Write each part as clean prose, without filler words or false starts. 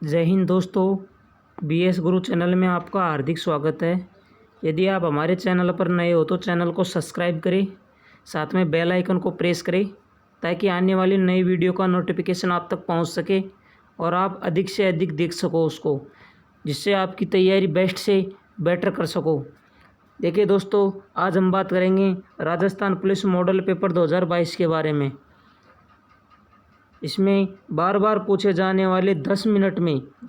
जय हिंद दोस्तों। BS गुरु channel में आपका हार्दिक स्वागत है। यदि आप हमारे चैनल पर नए हो तो चैनल को सब्सक्राइब करें, साथ में बेल आइकन को प्रेस करें ताकि आने वाली नई वीडियो का नोटिफिकेशन आप तक पहुंच सके और आप अधिक से अधिक देख सको उसको, जिससे आपकी तैयारी बेस्ट से बेटर कर सको। देखिए दोस्तों, आज हम बात करेंगे राजस्थान पुलिस मॉडल पेपर 2022 के बारे में। इसमें बार बार पूछे जाने वाले 10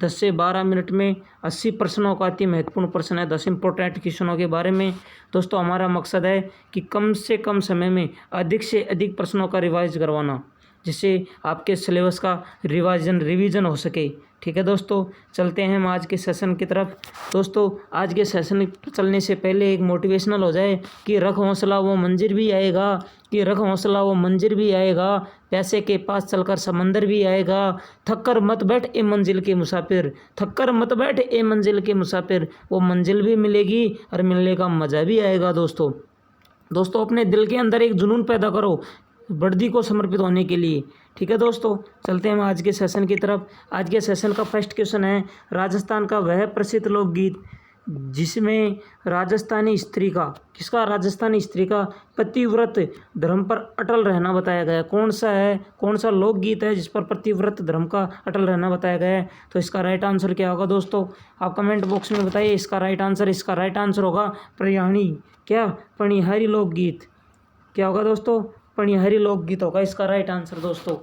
से 12 मिनट में 80 प्रश्नों का अति महत्वपूर्ण प्रश्न है। 10 इंपॉर्टेंट क्वेश्चनों के बारे में दोस्तों हमारा मकसद है कि कम से कम समय में अधिक से अधिक प्रश्नों का रिवाइज करवाना, जिससे आपके सिलेबस का रिवीजन हो सके। ठीक है दोस्तों, चलते हैं हम आज के सेशन की तरफ। दोस्तों, आज के सेशन चलने से पहले एक मोटिवेशनल हो जाए कि रख हौसला वो मंजिल भी आएगा, पैसे के पास चलकर समंदर भी आएगा। थक कर मत बैठ ए मंजिल के मुसाफिर, वो मंजिल भी मिलेगी और मिलने का मज़ा भी आएगा। दोस्तों अपने दिल के अंदर एक जुनून पैदा करो वर्दी को समर्पित होने के लिए। ठीक है दोस्तों, चलते हैं हम आज के सेशन की तरफ। आज के सेशन का फर्स्ट क्वेश्चन है, राजस्थान का वह प्रसिद्ध लोकगीत जिसमें राजस्थानी स्त्री का पतिव्रत धर्म पर अटल रहना बताया गया। कौन सा लोकगीत है जिस पर पतिव्रत धर्म का अटल रहना बताया गया है? तो इसका राइट आंसर क्या होगा दोस्तों? आप कमेंट बॉक्स में बताइए इसका राइट आंसर होगा पणिहारी लोकगीत। क्या होगा दोस्तों? पणिहारी लोकगीत होगा इसका राइट आंसर। दोस्तों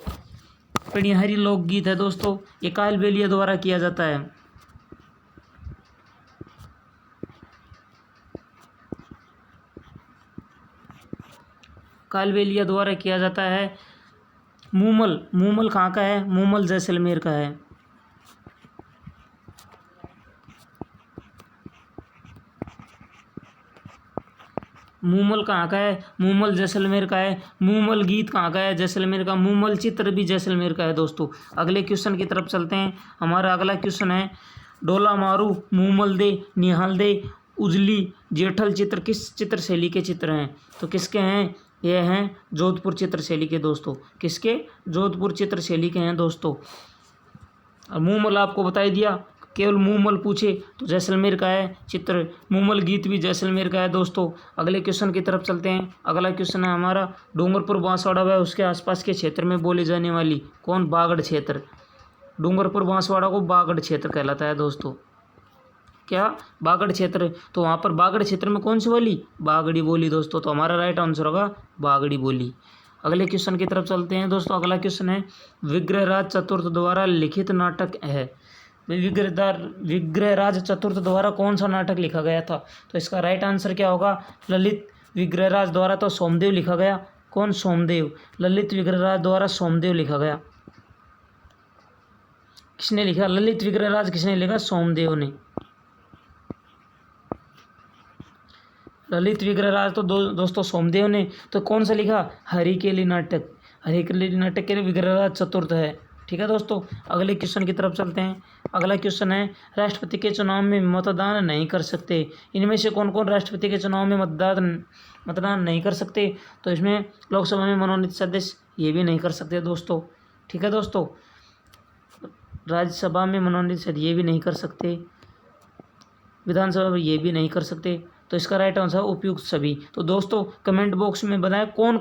पणिहारी लोकगीत है दोस्तों, ये कालबेलिया द्वारा किया जाता है। कालबेलिया द्वारा किया जाता है। मूमल कहाँ का है? मूमल जैसलमेर का है। मूमल कहाँ का है? मूमल जैसलमेर का है। मूमल गीत कहाँ का है? जैसलमेर का। मूमल चित्र भी जैसलमेर का है। दोस्तों अगले क्वेश्चन की तरफ चलते हैं। हमारा अगला क्वेश्चन है, डोला मारू, मूमल दे, निहाल दे, उजली, जेठल चित्र किस चित्र शैली के चित्र हैं? तो किसके हैं? ये हैं जोधपुर चित्र शैली के। दोस्तों किसके? जोधपुर चित्र शैली के हैं दोस्तों। मूमल आपको बता दिया, केवल मूमल पूछे तो जैसलमेर का है चित्र। मूमल गीत भी जैसलमेर का है। दोस्तों अगले क्वेश्चन की तरफ चलते हैं। अगला क्वेश्चन है हमारा, डूंगरपुर बांसवाड़ा व उसके आसपास के क्षेत्र में बोली जाने वाली कौन बागड़ क्षेत्र? डूंगरपुर बांसवाड़ा को बागड़ क्षेत्र कहलाता है। दोस्तों क्या? बागड़ क्षेत्र। तो वहाँ पर बागड़ क्षेत्र में कौन सी बोली? बागड़ी बोली। दोस्तों तो हमारा राइट आंसर होगा बागड़ी बोली। अगले क्वेश्चन की तरफ चलते हैं। दोस्तों अगला क्वेश्चन है, विग्रहराज चतुर्थ द्वारा लिखित नाटक है। विग्रहराज चतुर्थ द्वारा कौन सा नाटक लिखा गया था? तो इसका राइट आंसर क्या होगा? ललित विग्रहराज द्वारा तो सोमदेव लिखा गया। कौन? सोमदेव। ललित विग्रहराज द्वारा सोमदेव लिखा गया। किसने लिखा? ललित विग्रहराज किसने लिखा? सोमदेव ने। ललित विग्रहराज तो दोस्तों सोमदेव ने। तो कौन सा लिखा? हरिकेली नाटक के लिए विग्रहराज चतुर्थ है। ठीक है दोस्तों, अगले क्वेश्चन की तरफ चलते हैं। अगला क्वेश्चन है, राष्ट्रपति के चुनाव में मतदान नहीं कर सकते। इनमें से कौन कौन राष्ट्रपति के चुनाव में मतदान नहीं कर सकते? तो इसमें लोकसभा में मनोनीत सदस्य ये भी नहीं कर सकते दोस्तों। ठीक है दोस्तों, राज्यसभा में मनोनीत सदस्य ये भी नहीं कर सकते, विधानसभा में ये भी नहीं कर सकते। तो इसका राइट आंसर उपयुक्त सभी। तो दोस्तों कमेंट बॉक्स में बताएं कौन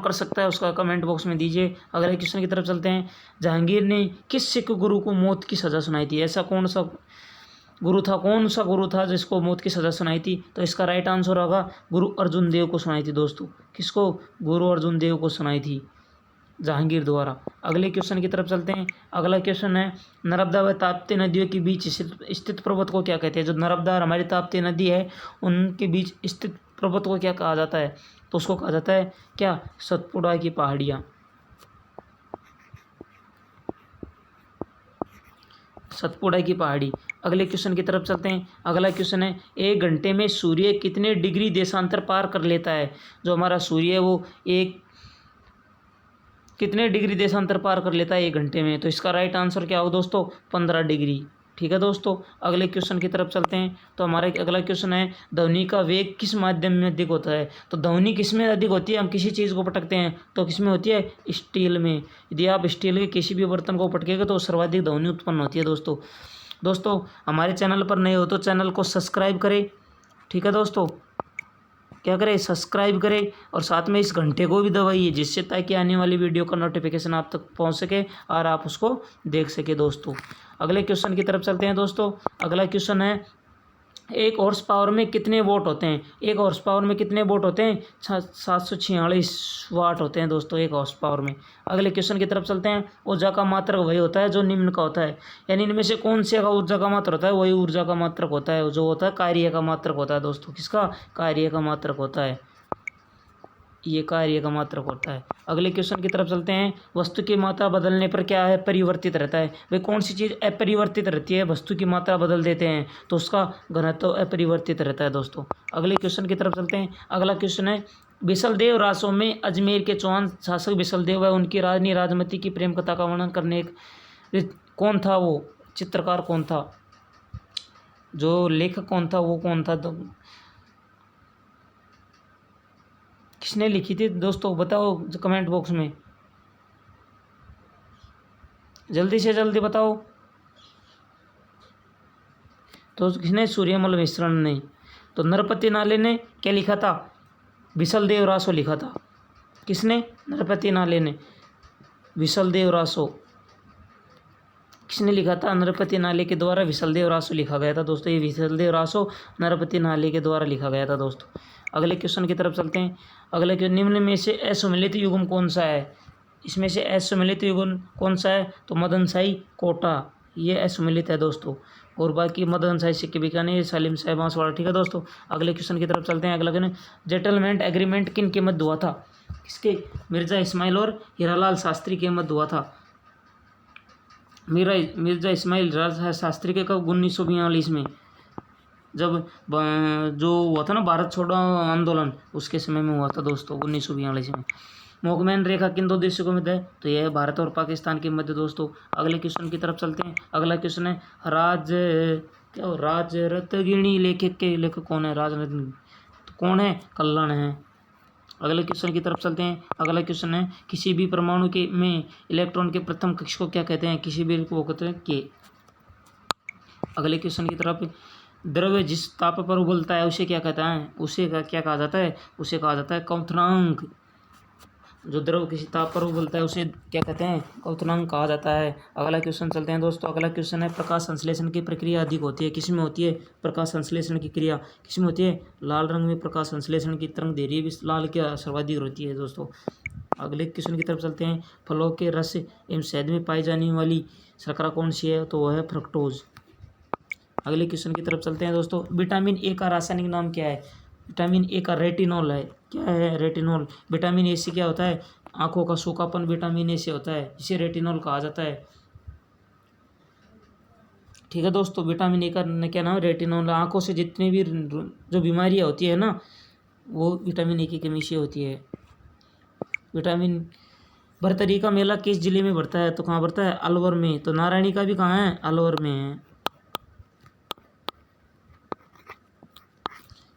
कर सकता है उसका कमेंट बॉक्स में दीजिए। अगले क्वेश्चन की तरफ चलते हैं। जहांगीर ने किस सिख गुरु को मौत की सज़ा सुनाई थी? ऐसा कौन सा गुरु था जिसको मौत की सज़ा सुनाई थी? तो इसका राइट आंसर होगा गुरु अर्जुन देव को सुनाई थी। दोस्तों किसको? गुरु अर्जुन देव को सुनाई थी जहांगीर द्वारा। अगले क्वेश्चन की तरफ चलते हैं। अगला क्वेश्चन है, नर्मदा व ताप्ती नदियों के बीच स्थित पर्वत को क्या कहते हैं? जो नर्मदा और हमारी ताप्ती नदी है उनके बीच स्थित पर्वत को क्या कहा जाता है? तो उसको कहा जाता है क्या? सतपुड़ा की पहाड़ियाँ। सतपुड़ा की पहाड़ी। अगले क्वेश्चन की तरफ चलते हैं। अगला क्वेश्चन है, 1 घंटे में सूर्य कितने डिग्री देशांतर पार कर लेता है? जो हमारा सूर्य है वो कितने डिग्री देशांतर पार कर लेता है 1 घंटे में? तो इसका राइट आंसर क्या होगा दोस्तों? 15 डिग्री। ठीक है दोस्तों, अगले क्वेश्चन की तरफ चलते हैं। तो हमारा अगला क्वेश्चन है, ध्वनि का वेग किस माध्यम में अधिक होता है? तो ध्वनि किस में अधिक होती है? हम किसी चीज़ को पटकते हैं तो किस में होती है? स्टील में। यदि आप स्टील के किसी भी बर्तन को पटकेंगे तो सर्वाधिक ध्वनि उत्पन्न होती है दोस्तों हमारे चैनल पर नए हो तो चैनल को सब्सक्राइब करें। ठीक है दोस्तों, क्या करें? सब्सक्राइब करें और साथ में इस घंटे को भी दबाइए, जिससे ताकि आने वाली वीडियो का नोटिफिकेशन आप तक पहुंच सके और आप उसको देख सके। दोस्तों अगले क्वेश्चन की तरफ चलते हैं। दोस्तों अगला क्वेश्चन है, एक हॉर्स पावर में कितने वोट होते हैं? एक हॉर्स पावर में कितने वोट होते हैं? 746 वाट होते हैं दोस्तों एक हॉर्स पावर में। अगले क्वेश्चन की तरफ चलते हैं। ऊर्जा का मात्रक वही होता है जो निम्न का होता है, यानी इनमें से कौन से का ऊर्जा का मात्रक होता है? वही ऊर्जा का मात्रक होता है जो होता है कार्य का मात्रक होता है दोस्तों। किसका? कार्य का मात्रक होता है, ये कार्य का मात्रक होता है। अगले क्वेश्चन की तरफ चलते हैं। वस्तु की मात्रा बदलने पर क्या है? परिवर्तित रहता है। भाई कौन सी चीज़ अपरिवर्तित रहती है? वस्तु की मात्रा बदल देते हैं तो उसका घनत्व अपरिवर्तित रहता है दोस्तों। अगले क्वेश्चन की तरफ चलते हैं। अगला क्वेश्चन है, बिसलदेव रासों में अजमेर के चौहान शासक बिसलदेव व उनकी रानी राजमती की प्रेम कथा का वर्णन करने कौन था? वो चित्रकार कौन था? जो लेखक कौन था? वो कौन था? तो किसने लिखी थी दोस्तों? बताओ कमेंट बॉक्स में, जल्दी से जल्दी बताओ। तो किसने? सूर्यमल मिश्रण ने। तो नरपति नाले ने क्या लिखा था? बिसलदेव रासो लिखा था। किसने? नरपति नाले ने। बिसलदेव रासो किसने लिखा था? नरपति नाले के द्वारा विसलदेव रासो लिखा गया था दोस्तों। ये विसलदेव रासो नरपति नाले के द्वारा लिखा गया था दोस्तों। अगले क्वेश्चन की तरफ चलते हैं। अगले क्वेश्चन, निम्न में से असुमेलित युग्म कौन सा है? इसमें से असुमेलित युग्म कौन सा है? तो मदनशाही कोटा, ये असुमेलित है दोस्तों। और बाकी मदनशाही सिक्के बीकानेर, सलीम शाह बांसवाड़ा। ठीक है दोस्तों, अगले क्वेश्चन की तरफ चलते हैं। अगला क्वेश्चन, जेंटलमैन एग्रीमेंट किन के मध्य हुआ था? किसके? मिर्जा इस्माइल और हीरालाल शास्त्री के मध्य हुआ था। मिर्जा इस्माइल शास्त्री के कब? 1942 में, जब जो हुआ था ना भारत छोड़ो आंदोलन, उसके समय में हुआ था दोस्तों 1942 में। मोकमैन रेखा किन दो देशों के मध्य है? तो यह है भारत और पाकिस्तान के मध्य दोस्तों। अगले क्वेश्चन की तरफ चलते हैं। अगला क्वेश्चन है, राजरत्गिणी लेखक कौन है? राजरत्गिणी तो कौन है? कल्हण है। अगले क्वेश्चन की तरफ चलते हैं। अगला क्वेश्चन है, किसी भी परमाणु के में इलेक्ट्रॉन के प्रथम कक्ष को क्या कहते हैं? किसी भी को कहते हैं के। अगले क्वेश्चन की तरफ, द्रव्य जिस ताप पर उबलता है उसे क्या कहता है? उसे क्या कहा जाता है? उसे कहा जाता है क्वथनांक। जो द्रव किसी ताप पर उबलता है उसे क्या कहते हैं? क्वथनांक कहा जाता है। अगला क्वेश्चन चलते हैं दोस्तों। अगला क्वेश्चन है, प्रकाश संश्लेषण की प्रक्रिया अधिक होती है किस में होती है? प्रकाश संश्लेषण की क्रिया किस में होती है? लाल रंग में प्रकाश संश्लेषण की तरंग दैर्घ्य भी लाल क्या सर्वाधिक होती है दोस्तों। अगले क्वेश्चन की तरफ चलते हैं। फलों के रस एवं शहद में पाई जाने वाली शर्करा कौन सी है? तो वह है फ्रक्टोज। अगले क्वेश्चन की तरफ चलते हैं दोस्तों। विटामिन ए का रासायनिक नाम क्या है? विटामिन ए का रेटिनॉल है। क्या है? रेटिनॉल। विटामिन ए से क्या होता है? आंखों का सूखापन विटामिन ए से होता है, इसे रेटिनॉल कहा जाता है। ठीक है दोस्तों, विटामिन ए का क्या नाम है? रेटिनॉल। आंखों से जितनी भी जो बीमारियां होती है ना, वो विटामिन ए की कमी से होती है। विटामिन भरतरी का मेला किस जिले में बढ़ता है? तो कहाँ बढ़ता है? अलवर में। तो नारायणी का भी कहाँ है? अलवर में है।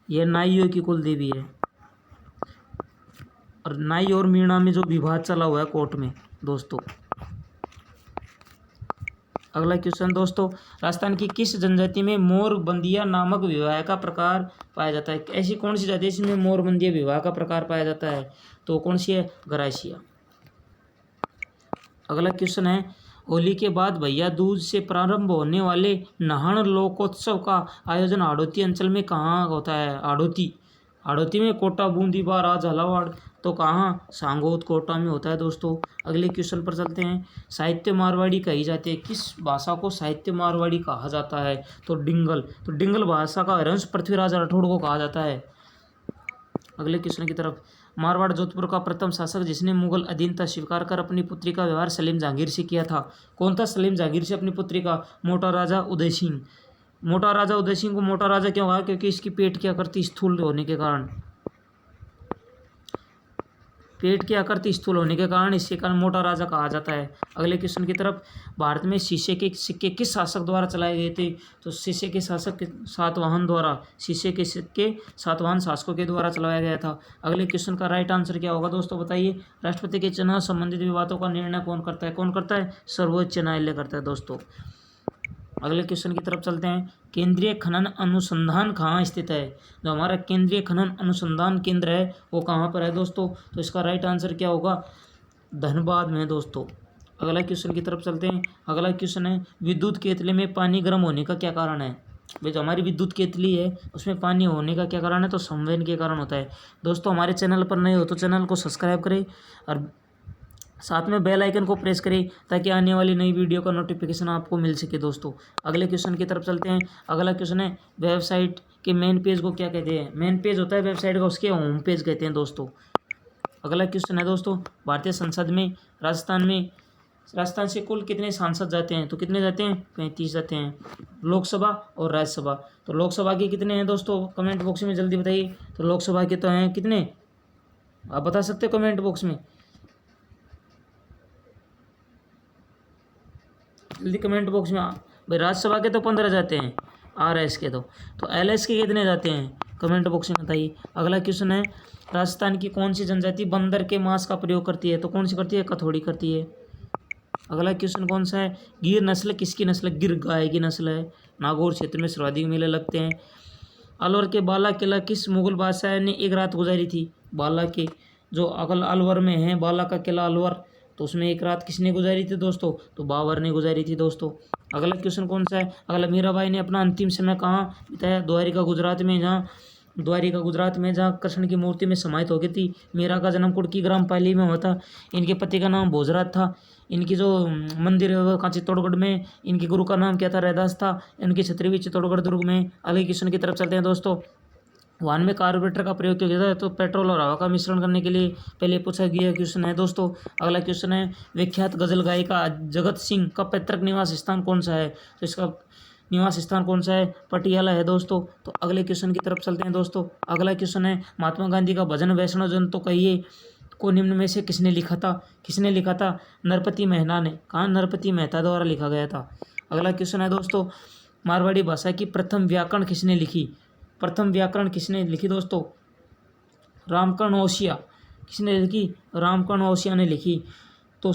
यह नाइयों की कुल देवी है। और नाई और मीणा में जो विवाद चला हुआ है कोर्ट में दोस्तों। अगला क्वेश्चन दोस्तों, राजस्थान की किस जनजाति में मोरबंदिया नामक विवाह का प्रकार पाया जाता है? ऐसी कौन सी जाति है इसमें मोरबंदिया विवाह का प्रकार पाया जाता है? तो कौन सी है? गरासिया। अगला क्वेश्चन है, होली के बाद भैया दूज से प्रारंभ होने वाले नहान लोकोत्सव का आयोजन हाड़ौती अंचल में कहाँ होता है? हाड़ौती में, कोटा, बूंदी, बारा, झालावाड़। तो कहाँ? सांगोद कोटा में होता है दोस्तों। अगले क्वेश्चन पर चलते हैं। साहित्य मारवाड़ी कही जाती है, किस भाषा को साहित्य मारवाड़ी कहा जाता है? तो डिंगल। तो डिंगल भाषा का हरिवंश पृथ्वीराज राठौड़ को कहा जाता है। अगले क्वेश्चन की तरफ, मारवाड़ जोधपुर का प्रथम शासक जिसने मुगल अधीनता स्वीकार कर अपनी पुत्री का व्यवहार सलीम जहांगीर से किया था, कौन था? सलीम जहांगीर से अपनी पुत्री का? मोटा राजा उदय सिंह। मोटा राजा उदय सिंह को मोटा राजा क्यों कहा? क्योंकि इसकी पेट क्या करती? स्थूल होने के कारण। पेट की आकृति स्थूल होने के कारण इसके कारण मोटा राजा कहा जाता है। अगले क्वेश्चन की तरफ, भारत में शीशे के सिक्के किस शासक द्वारा चलाए गए थे? तो शीशे के शासक सातवाहन द्वारा, शीशे के सिक्के सातवाहन शासकों के द्वारा चलाया गया था। अगले क्वेश्चन का राइट आंसर क्या होगा दोस्तों, बताइए। राष्ट्रपति के चुनाव संबंधित विवादों का निर्णय कौन करता है? कौन करता है? सर्वोच्च न्यायालय करता है दोस्तों। अगले क्वेश्चन की तरफ चलते हैं। केंद्रीय खनन अनुसंधान कहाँ स्थित है? जो हमारा केंद्रीय खनन अनुसंधान केंद्र है वो कहाँ पर है दोस्तों? तो इसका राइट आंसर क्या होगा? धनबाद में दोस्तों। अगला क्वेश्चन की तरफ चलते हैं। अगला क्वेश्चन है, विद्युत केतली में पानी गर्म होने का क्या कारण है? भाई जो हमारी विद्युत केतली है उसमें पानी होने का क्या कारण है? तो संवेदन के कारण होता है दोस्तों। हमारे चैनल पर नए हो तो चैनल को सब्सक्राइब करें और साथ में बेल आइकन को प्रेस करें ताकि आने वाली नई वीडियो का नोटिफिकेशन आपको मिल सके दोस्तों। अगले क्वेश्चन की तरफ चलते हैं। अगला क्वेश्चन है, वेबसाइट के मेन पेज को क्या कहते हैं? मेन पेज होता है वेबसाइट का, उसके होम पेज कहते हैं दोस्तों। अगला क्वेश्चन है दोस्तों, भारतीय संसद में राजस्थान से कुल कितने सांसद जाते हैं? तो कितने जाते हैं? 35 जाते हैं, लोकसभा और राज्यसभा। तो लोकसभा के कितने हैं दोस्तों? कमेंट बॉक्स में जल्दी बताइए। तो लोकसभा के तो हैं कितने, आप बता सकते हो कमेंट बॉक्स में, जल्दी कमेंट बॉक्स में। भाई राज्यसभा के तो 15 जाते हैं, RS के तो LS के कितने जाते हैं? कमेंट बॉक्स में बताइए। अगला क्वेश्चन है, राजस्थान की कौन सी जनजाति बंदर के मांस का प्रयोग करती है? तो कौन सी करती है? कथौड़ी करती है। अगला क्वेश्चन कौन सा है, गिर नस्ल किसकी नस्ल? गिर गाय की नस्ल है। नागौर क्षेत्र में सर्वाधिक मेले लगते हैं। अलवर के बाला किला किस मुगल बादशाह ने एक रात गुजारी थी? बाला के जो अलवर में है बाला का किला अलवर, तो उसमें एक रात किसने गुजारी थी दोस्तों? तो बाबर ने गुजारी थी दोस्तों। अगला क्वेश्चन कौन सा है? अगला, मीराबाई ने अपना अंतिम समय कहाँ बिताया? द्वारिका गुजरात में जहाँ कृष्ण की मूर्ति में समाहित हो गई थी। मीरा का जन्म कुटकी ग्राम पाली में हुआ था। इनके पति का नाम भोजराज था। इनकी जो मंदिर है वो कहाँ? चित्तौड़गढ़ में। इनके गुरु का नाम क्या था? रैदास था। इनकी छतरी भी चित्तौड़गढ़ दुर्ग में। अगले क्वेश्चन की तरफ चलते हैं दोस्तों। वाहन में कार्बोरेटर का प्रयोग क्यों किया जाता है? तो पेट्रोल और हवा का मिश्रण करने के लिए पहले पूछा गया क्वेश्चन है दोस्तों। अगला क्वेश्चन है, विख्यात गजल गायिका जगत सिंह का पैतृक निवास स्थान कौन सा है? तो इसका निवास स्थान कौन सा है? पटियाला है दोस्तों। तो अगले क्वेश्चन की तरफ चलते हैं दोस्तों। अगला क्वेश्चन है, महात्मा गांधी का भजन वैष्णव जन तो कहिए को निम्न में से किसने लिखा था? किसने लिखा था? नरपति मेहता ने। कहाँ? नरपति मेहता द्वारा लिखा गया था। अगला क्वेश्चन है दोस्तों, मारवाड़ी भाषा की प्रथम व्याकरण किसने लिखी? प्रथम व्याकरण किसने लिखी दोस्तों? रामकर्ण ओसिया। किसने लिखी? रामकर्ण ओसिया ने लिखी। तो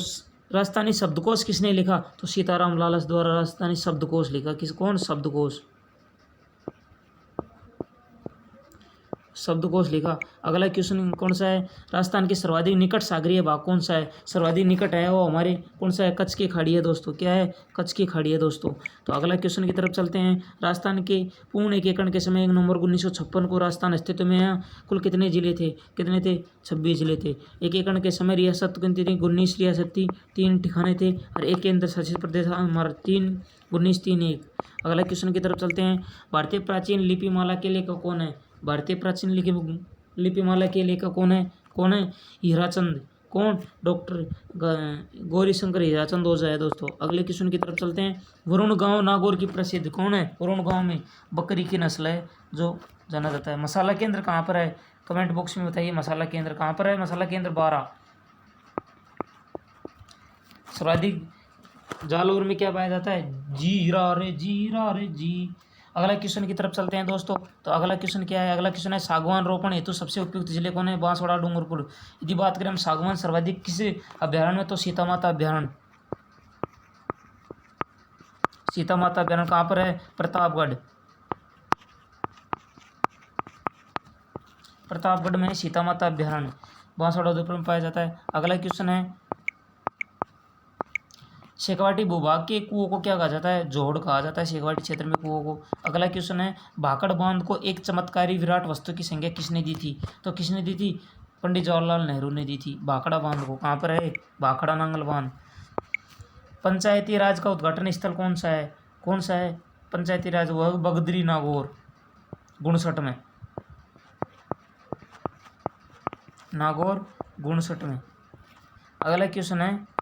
राजस्थानी शब्दकोश किसने लिखा? तो सीताराम लालस द्वारा राजस्थानी शब्दकोश लिखा। कौन? शब्दकोश लिखा। अगला क्वेश्चन कौन सा है, राजस्थान के सर्वाधिक निकट सागरीय भाग कौन सा है? सर्वाधिक निकट है वो हमारे कौन सा है? कच्छ की खाड़ी है दोस्तों। क्या है? कच्छ की खाड़ी है दोस्तों। तो अगला क्वेश्चन की तरफ चलते हैं। राजस्थान के पूर्ण एकीकरण के समय 1 नवंबर 1956 को राजस्थान अस्तित्व में आया। कुल कितने जिले थे? कितने थे? 26 जिले थे। एकीकरण के समय रियासत कितनी थी? 19 रियासत थी, 3 ठिकाने थे और एक केंद्र शासित प्रदेश हमारा 19-3-1। अगला क्वेश्चन की तरफ चलते हैं। भारतीय प्राचीन लिपिमाला के लेखक कौन है? भारतीय प्राचीन लिपिमाला के लेखक कौन है? हीराचंद। कौन? डॉक्टर गौरी शंकर हीराचंद ओझा है दोस्तों। अगले क्वेश्चन की तरफ चलते हैं। वरुण गांव नागौर की प्रसिद्ध कौन है? वरुण गांव में बकरी की नस्ल है जो जाना जाता है। मसाला केंद्र कहाँ पर है? कमेंट बॉक्स में बताइए मसाला केंद्र कहाँ पर है? मसाला केंद्र 12। सर्वाधिक जालौर में क्या पाया जाता है? जीरा रे जी। अगला क्वेश्चन की तरफ चलते हैं दोस्तों। तो अगला क्वेश्चन क्या है? अगला क्वेश्चन है, सागवान रोपण हेतु सबसे उपयुक्त जिले कौन है? बांसवाड़ा, डूंगरपुर। यदि बात करें हम सागवान सर्वाधिक किस अभ्यारण्य में, तो सीता माता अभ्यारण्य। सीता माता अभ्यारण्य कहाँ पर है? प्रतापगढ़ में सीता माता अभ्यारण्य बांसवाड़ा उदयपुर में पाया जाता है। अगला क्वेश्चन है, शेखावाटी भूभाग के कुओं को क्या कहा जाता है? जोड़ कहा जाता है शेखावाटी क्षेत्र में कुओं को। अगला क्वेश्चन है, भाखड़ बांध को एक चमत्कारी विराट वस्तु की संज्ञा किसने दी थी? तो किसने दी थी? पंडित जवाहरलाल नेहरू ने दी थी भाखड़ा बांध को। कहाँ पर है? भाखड़ा नांगल बांध। पंचायती राज का उद्घाटन स्थल कौन सा है? पंचायती राज वह बगदरी नागौर 59 में। नागौर 59 में। अगला क्वेश्चन है,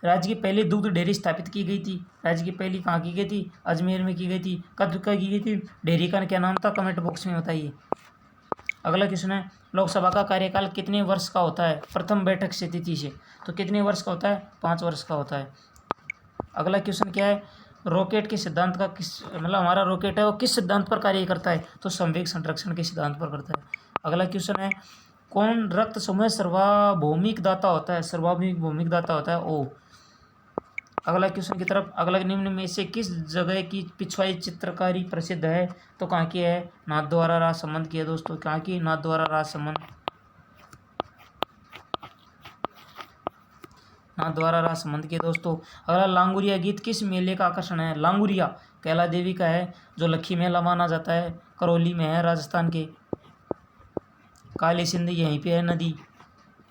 राज्य की पहली दूध डेयरी स्थापित की गई थी। राज्य की पहली कहाँ की गई थी? अजमेर में की गई थी। कब की गई थी? डेयरी का क्या नाम था? कमेंट बॉक्स में बताइए। अगला क्वेश्चन है लोकसभा का कार्यकाल कितने वर्ष का होता है प्रथम बैठक से तिथि से, तो कितने वर्ष का होता है 5 वर्ष का होता है। अगला क्वेश्चन क्या है रॉकेट के सिद्धांत का किस मतलब हमारा रॉकेट है वो किस सिद्धांत पर कार्य करता है, तो संवेग संरक्षण के सिद्धांत पर करता है। अगला क्वेश्चन है कौन रक्त समूह सर्वभौमिक दाता होता है, सर्वभौमिक भौमिक दाता होता है ओ। अगला क्वेश्चन की तरफ, अगला निम्न में से किस जगह की पिछवाई चित्रकारी प्रसिद्ध है, तो कहाँ की है नाथद्वारा राजसमंद की है दोस्तों, कहाँ की नाथद्वारा राजसमंद, नाथद्वारा राजसमंद की दोस्तों। अगला लांगुरिया गीत किस मेले का आकर्षण है, लांगुरिया कैला देवी का है जो लक्खी मेला माना जाता है, करौली में है राजस्थान के, काली सिंध यहीं पे है नदी।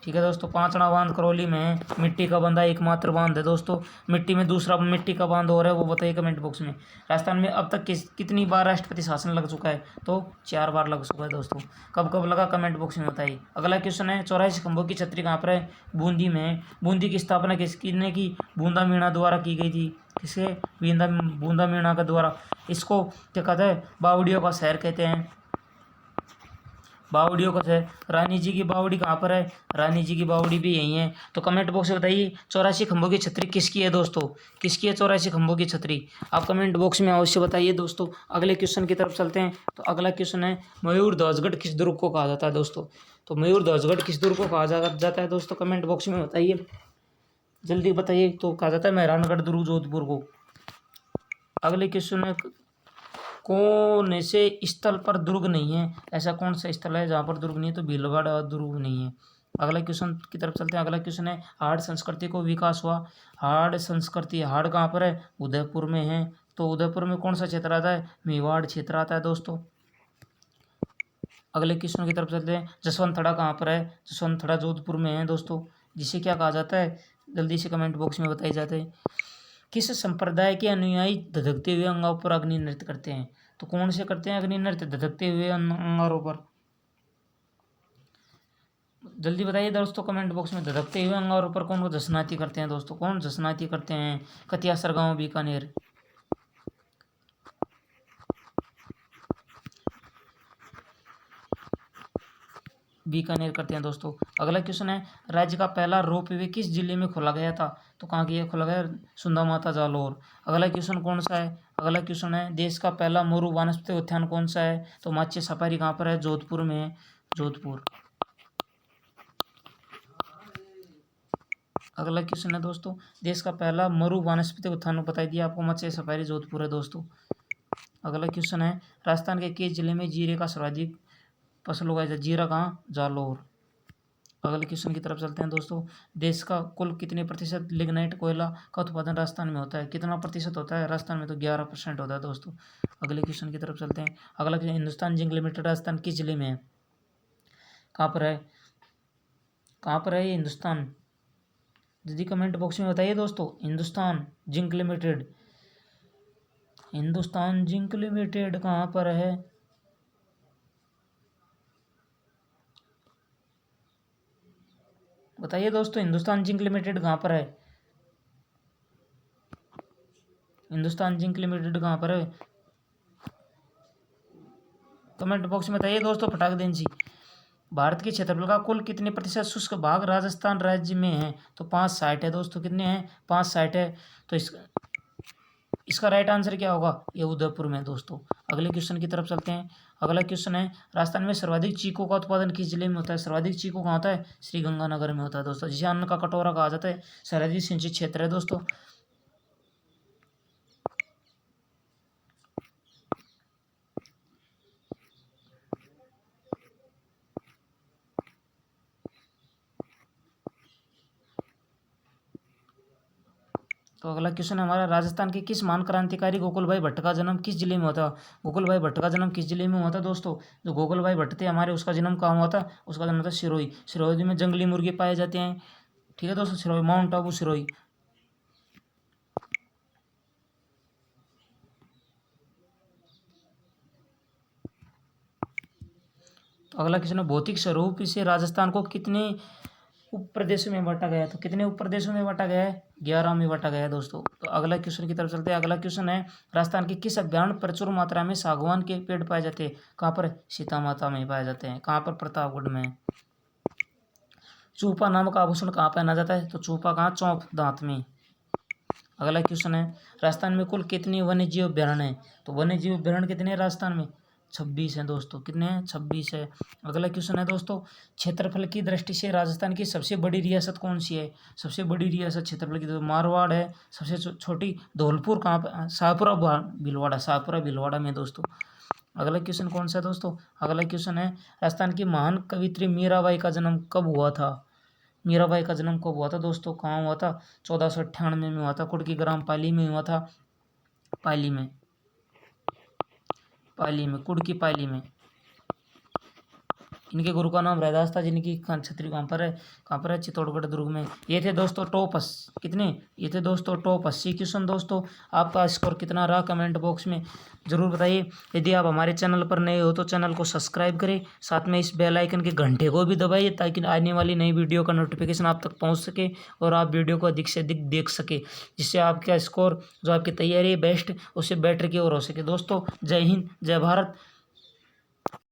ठीक है दोस्तों, पांचड़ा बांध करौली में है, मिट्टी का बंधा एकमात्र बांध है दोस्तों। मिट्टी में दूसरा मिट्टी का बांध हो रहा है वो बताइए कमेंट बॉक्स में। राजस्थान में अब तक कितनी बार राष्ट्रपति शासन लग चुका है, तो 4 बार लग चुका है दोस्तों। कब कब लगा कमेंट बॉक्स में बताइए। अगला क्वेश्चन है 84 खंभों की छतरी कहाँ पर है, बूंदी में है। बूंदी की स्थापना किसने की, बूंदा मीणा द्वारा की गई थी, किसे बूंदा मीणा का द्वारा। इसको क्या कहते हैं बावड़ियों का शहर कहते हैं, बावड़ियों का है। रानी जी की बावड़ी कहाँ पर है, रानी जी की बावड़ी भी यही है। तो कमेंट बॉक्स में बताइए 84 खंभों की छतरी किसकी है दोस्तों, किसकी है 84 खंभों की छतरी, आप कमेंट बॉक्स में अवश्य बताइए दोस्तों। अगले क्वेश्चन की तरफ चलते हैं। तो अगला क्वेश्चन है मयूर ध्वजगढ़ किस दुर्ग को कहा जाता है दोस्तों, तो मयूर ध्वजगढ़ किस दुर्ग को कहा जाता है दोस्तों, कमेंट बॉक्स में बताइए जल्दी बताइए। तो कहा जाता है मेहरानगढ़ दुर्ग जोधपुर को। अगले क्वेश्चन है कौन से स्थल पर दुर्ग नहीं है, ऐसा कौन सा स्थल है जहाँ पर दुर्ग नहीं है, तो भीलवाड़ा दुर्ग नहीं है। अगला क्वेश्चन की तरफ चलते हैं। अगला क्वेश्चन है हाड़ संस्कृति को विकास हुआ, हाड़ संस्कृति हाड़ कहाँ पर है, उदयपुर में है। तो उदयपुर में कौन सा क्षेत्र आता है, मेवाड़ क्षेत्र आता है दोस्तों। अगले क्वेश्चन की तरफ चलते हैं जसवंतथड़ा कहाँ पर है, जसवंतथड़ा जोधपुर में है दोस्तों। जिसे क्या कहा जाता है जल्दी से कमेंट बॉक्स में बताई जाते हैं। किस संप्रदाय के अनुयायी धधकते हुए अंगों पर अग्नि नृत्य करते हैं, तो कौन से करते हैं अग्नि नृत्य धधकते हुए अंगारों पर, जल्दी बताइए दोस्तों कमेंट बॉक्स में। धधकते हुए अंगारों पर कौन को जसनाती करते हैं दोस्तों, कौन जसनाती करते हैं, कतियासर गांव बीकानेर। बीकानेर करते हैं दोस्तों। अगला क्वेश्चन है राज्य का पहला रोप वे किस जिले में खोला गया था, तो कहाँ की खोला गया, सुंदा माता जालोर। अगला क्वेश्चन कौन सा है, अगला क्वेश्चन है देश का पहला मोरू वनस्पति उद्यान कौन सा है, तो माची सफारी कहाँ पर है, जोधपुर में है, जोधपुर। अगला क्वेश्चन है दोस्तों देश का पहला मरु वनस्पति उद्यान बता दिया आपको, मत्स्य सफारी जोधपुर है दोस्तों। अगला क्वेश्चन है राजस्थान के किस जिले में जीरे का सर्वाधिक फसल उगाया जाए, जीरा कहाँ, जालोर। अगले क्वेश्चन की तरफ चलते हैं दोस्तों देश का कुल कितने प्रतिशत लिग्नाइट कोयला का उत्पादन राजस्थान में होता है, कितना प्रतिशत होता है, राजस्थान में तो 11% होता है दोस्तों। अगले क्वेश्चन की तरफ चलते हैं। अगला question Hindustan zinc limited Rajasthan किस जिले में है, कहाँ पर है, कहाँ पर है ये हिंदुस्तान, जल्दी कमेंट बॉक्स में बताइए दोस्तों। Hindustan zinc limited, Hindustan zinc limited कहाँ पर है, बताइए दोस्तों हिंदुस्तान जिंक लिमिटेड कहाँ पर है, हिंदुस्तान जिंक लिमिटेड कहाँ पर है, कमेंट बॉक्स में बताइए दोस्तों फटाक दें जी। भारत के क्षेत्रफल का कुल कितने प्रतिशत शुष्क भाग राजस्थान राज्य में है, तो 560 है दोस्तों, कितने हैं 560 है। तो इसका राइट आंसर क्या होगा, ये उदयपुर में दोस्तों। अगले क्वेश्चन की तरफ चलते हैं। अगला क्वेश्चन है राजस्थान में सर्वाधिक चीकू का उत्पादन किस जिले में होता है, सर्वाधिक चीकू कहाँ होता है, श्री गंगानगर में होता है दोस्तों, जिसे अन्न का कटोरा कहा जाता है, सर्वाधिक सिंचित क्षेत्र है दोस्तों। तो अगला क्वेश्चन है हमारा राजस्थान के किस महान क्रांतिकारी गोकुल भाई भट्ट का जन्म किस जिले में हुआ था, गोकुल भाई भट्ट का जन्म किस जिले में हुआ था दोस्तों, जो गोकुल भाई भट्ट थे हमारे उसका जन्म कहाँ हुआ था, उसका जन्म था सिरोही, सिरोही में जंगली मुर्गे पाए जाते हैं। ठीक है दोस्तों, सिरोही माउंट आबू सिरोही। तो अगला क्वेश्चन है भौतिक स्वरूप से राजस्थान को कितने उप प्रदेशों में बांटा गया है। तो कितने उप प्रदेशों में बांटा गया है? 11 में बांटा गया है दोस्तों। तो अगला क्वेश्चन की तरफ चलते हैं। अगला क्वेश्चन है, राजस्थान के किस अभ्यारण्य में प्रचुर मात्रा में सागवान के पेड़ पाए जाते हैं? कहाँ पर? सीता माता में पाए जाते हैं। कहाँ पर? प्रतापगढ़ में। चूपा नामक आभूषण कहाँ पहना जाता है? तो चूपा कहाँ? चौंक दांत में। अगला क्वेश्चन है, राजस्थान में कुल कितनी वन्य जीव अभ्यारण्य है? तो वन्य जीव अभ्यारण्य कितने हैं राजस्थान में? 26 हैं दोस्तों। कितने हैं? 26 है। अगला क्वेश्चन है दोस्तों, क्षेत्रफल की दृष्टि से राजस्थान की सबसे बड़ी रियासत कौन सी है? सबसे बड़ी रियासत क्षेत्रफल की तो मारवाड़ है। सबसे छोटी धौलपुर कहाँ पर? शाहपुरा भीलवाड़ा। शाहपुरा भीलवाड़ा में दोस्तों। अगला क्वेश्चन कौन सा है दोस्तों? अगला क्वेश्चन है, राजस्थान की महान कवित्री मीराबाई का जन्म कब हुआ था? मीराबाई का जन्म कब हुआ था दोस्तों? कहाँ हुआ था? 1498 में हुआ था। कुर्की ग्राम पाली में हुआ था। पाली में कुर्की पाली में। इनके गुरु का नाम रैदास था, जिनकी छतरी कहाँ पर है? कहाँ पर है? चित्तौड़गढ़ दुर्ग में। ये थे दोस्तों टॉप कितने? ये थे दोस्तों टॉप 80 क्वेश्चन। दोस्तों आपका स्कोर कितना रहा कमेंट बॉक्स में ज़रूर बताइए। यदि आप हमारे चैनल पर नए हो तो चैनल को सब्सक्राइब करें, साथ में इस बेल आइकन के घंटे को भी दबाइए, ताकि आने वाली नई वीडियो का नोटिफिकेशन आप तक पहुँच सके और आप वीडियो को अधिक से अधिक देख सके, जिससे आपका स्कोर जो आपकी तैयारी है बेस्ट उससे बेटर की ओर हो सके। दोस्तों जय हिंद, जय भारत।